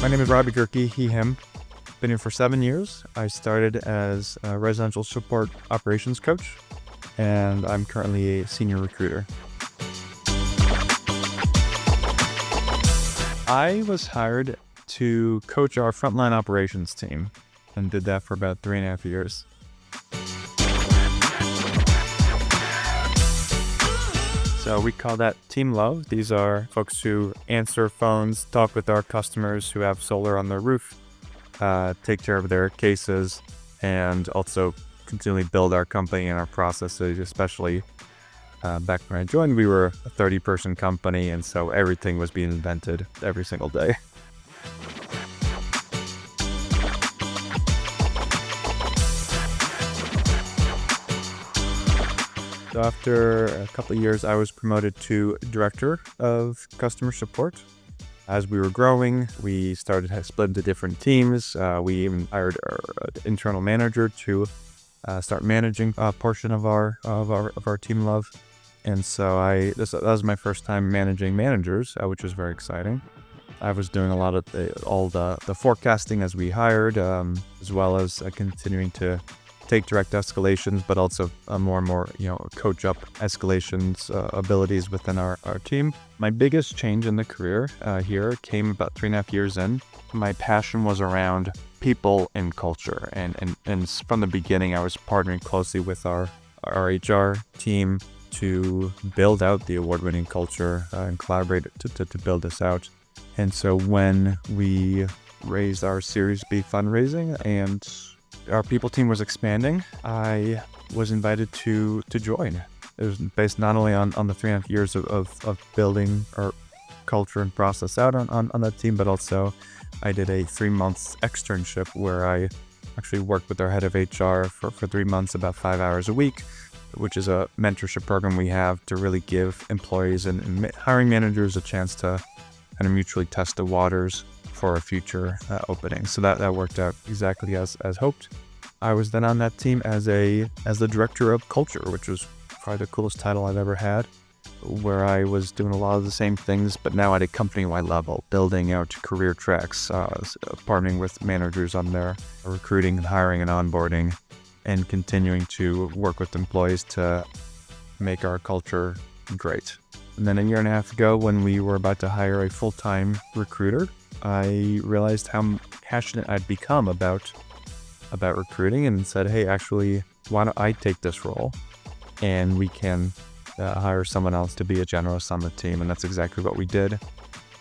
My name is Robbie Goehrke, he, him. Been here for 7 years. I started as a residential support operations coach, and I'm currently a senior recruiter. I was hired to coach our frontline operations team and did that for about 3.5 years. So we call that Team Love. These are folks who answer phones, talk with our customers who have solar on their roof, take care of their cases, and also continually build our company and our processes. Especially back when I joined, we were a 30-person company, and so everything was being invented every single day. So after a couple of years, I was promoted to director of customer support. As we were growing, we started to split into different teams. We even hired our internal manager to start managing a portion of our Team Love. And so that was my first time managing managers, which was very exciting. I was doing a lot of the forecasting as we hired, as well as continuing to take direct escalations, but also more and more, coach up escalations abilities within our team. My biggest change in the career here came about 3.5 years in. My passion was around people and culture, and from the beginning, I was partnering closely with our HR team to build out the award-winning culture and collaborate to build this out. And so when we raised our Series B fundraising and our people team was expanding, I was invited to join. It was based not only on the 3.5 years of building our culture and process out on that team, but also I did a 3-month externship where I actually worked with our head of HR for 3 months, about 5 hours a week, which is a mentorship program we have to really give employees and hiring managers a chance to kind of mutually test the waters for a future opening. So that worked out exactly as hoped. I was then on that team as the director of culture, which was probably the coolest title I've ever had, where I was doing a lot of the same things, but now at a company-wide level, building out career tracks, partnering with managers on their recruiting and hiring and onboarding, and continuing to work with employees to make our culture great. And then 1.5 years ago, when we were about to hire a full-time recruiter, I realized how passionate I'd become about recruiting and said, hey, actually, why don't I take this role and we can hire someone else to be a generalist on the team. And that's exactly what we did.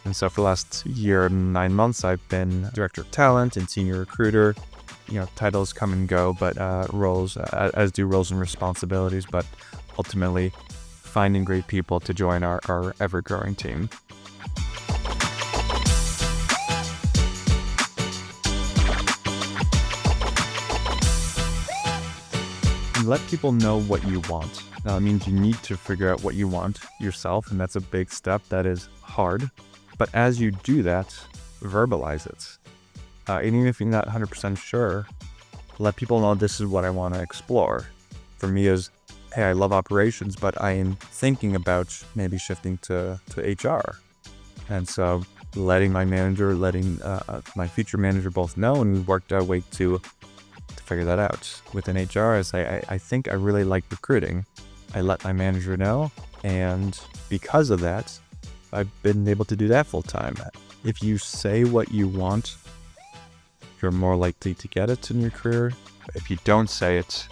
And so for the last year and 9 months, I've been director of talent and senior recruiter. Titles come and go, but roles, as do roles and responsibilities, but ultimately finding great people to join our ever-growing team. Let people know what you want. Now, it means you need to figure out what you want yourself, and that's a big step. That is hard. But as you do that, verbalize it. Even if you're not 100% sure, let people know this is what I want to explore. For me is, hey, I love operations, but I am thinking about maybe shifting to HR. And so letting my manager, letting my future manager both know, and we worked our way to figure that out. Within HR, I say, I think I really like recruiting. I let my manager know, and because of that, I've been able to do that full time. If you say what you want, you're more likely to get it in your career. If you don't say it,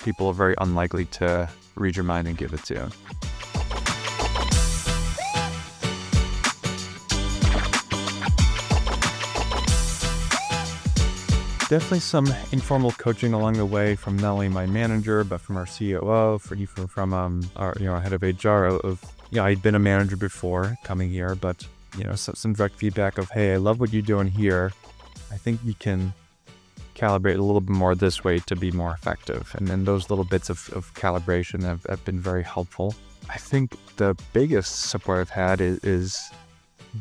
people are very unlikely to read your mind and give it to you. Definitely some informal coaching along the way from not only my manager, but from our COO, from our head of HR. I'd been a manager before coming here, but some direct feedback of, hey, I love what you're doing here. I think you can calibrate a little bit more this way to be more effective. And then those little bits of calibration have been very helpful. I think the biggest support I've had is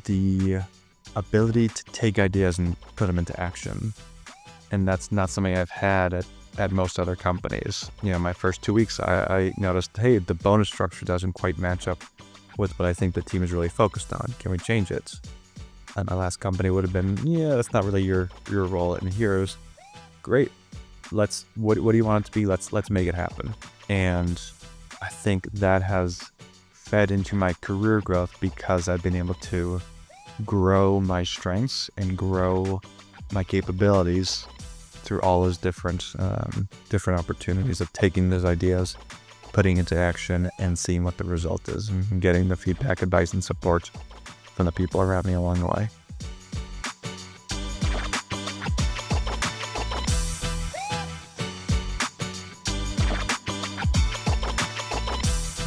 the ability to take ideas and put them into action. And that's not something I've had at most other companies. My first 2 weeks, I noticed, hey, the bonus structure doesn't quite match up with what I think the team is really focused on. Can we change it? At my last company would have been, yeah, that's not really your role. And here's great. What do you want it to be? Let's make it happen. And I think that has fed into my career growth because I've been able to grow my strengths and grow my capabilities through all those different opportunities of taking those ideas, putting into action, and seeing what the result is, and getting the feedback, advice, and support from the people around me along the way.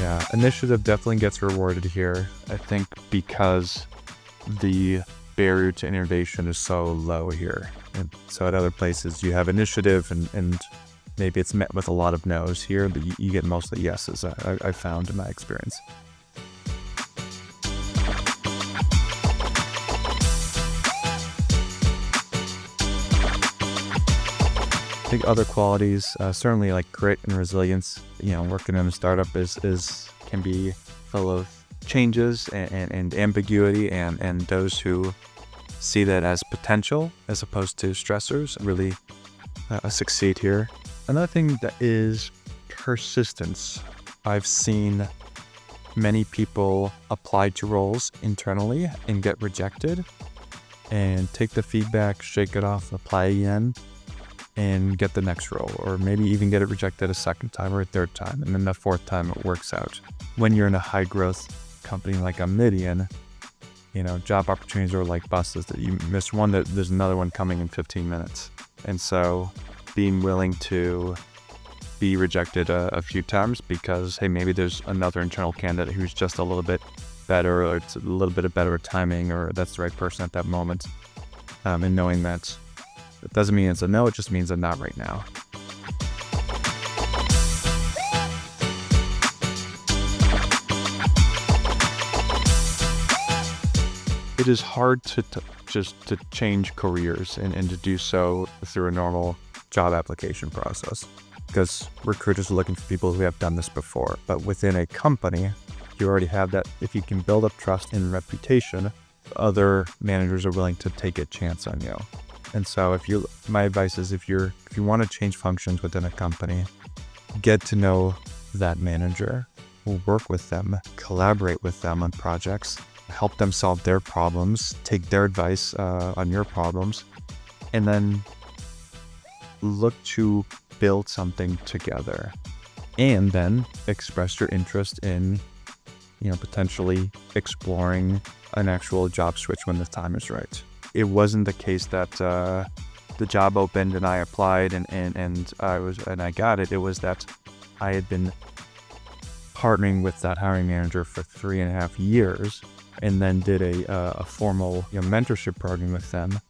Yeah, initiative definitely gets rewarded here, I think, because the barrier to innovation is so low here. And so at other places you have initiative and maybe it's met with a lot of no's. Here, but you get mostly yeses, I found in my experience. I think other qualities, certainly like grit and resilience. Working in a startup can be full of changes and ambiguity, and those who see that as potential as opposed to stressors really succeed here. Another thing that is persistence. I've seen many people apply to roles internally and get rejected, and take the feedback, shake it off, apply again, and get the next role, or maybe even get it rejected a second time or a third time, and then the fourth time it works out. When you're in a high growth company like Omnidian, job opportunities are like buses, that you miss one, that there's another one coming in 15 minutes. And so being willing to be rejected a few times because, hey, maybe there's another internal candidate who's just a little bit better, or it's a little bit of better timing, or that's the right person at that moment. And knowing that it doesn't mean it's a no, it just means a not right now. It is hard to change careers and to do so through a normal job application process, because recruiters are looking for people who have done this before. But within a company, you already have that. If you can build up trust and reputation, other managers are willing to take a chance on you. And so my advice is, if you want to change functions within a company, get to know that manager, work with them, collaborate with them on projects, help them solve their problems, take their advice on your problems, and then look to build something together. And then express your interest in, potentially exploring an actual job switch when the time is right. It wasn't the case that the job opened and I applied and I got it. It was that I had been partnering with that hiring manager for 3.5 years, and then did a formal mentorship program with them.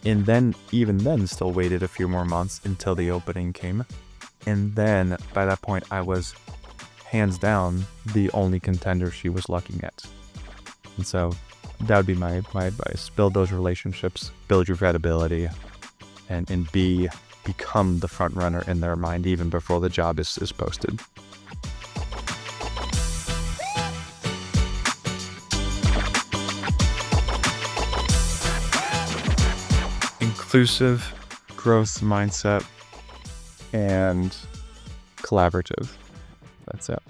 And then even then still waited a few more months until the opening came. And then by that point, I was hands down the only contender she was looking at. And so that would be my advice. Build those relationships, build your credibility, and become the front runner in their mind even before the job is posted. Inclusive, growth mindset, and collaborative. That's it.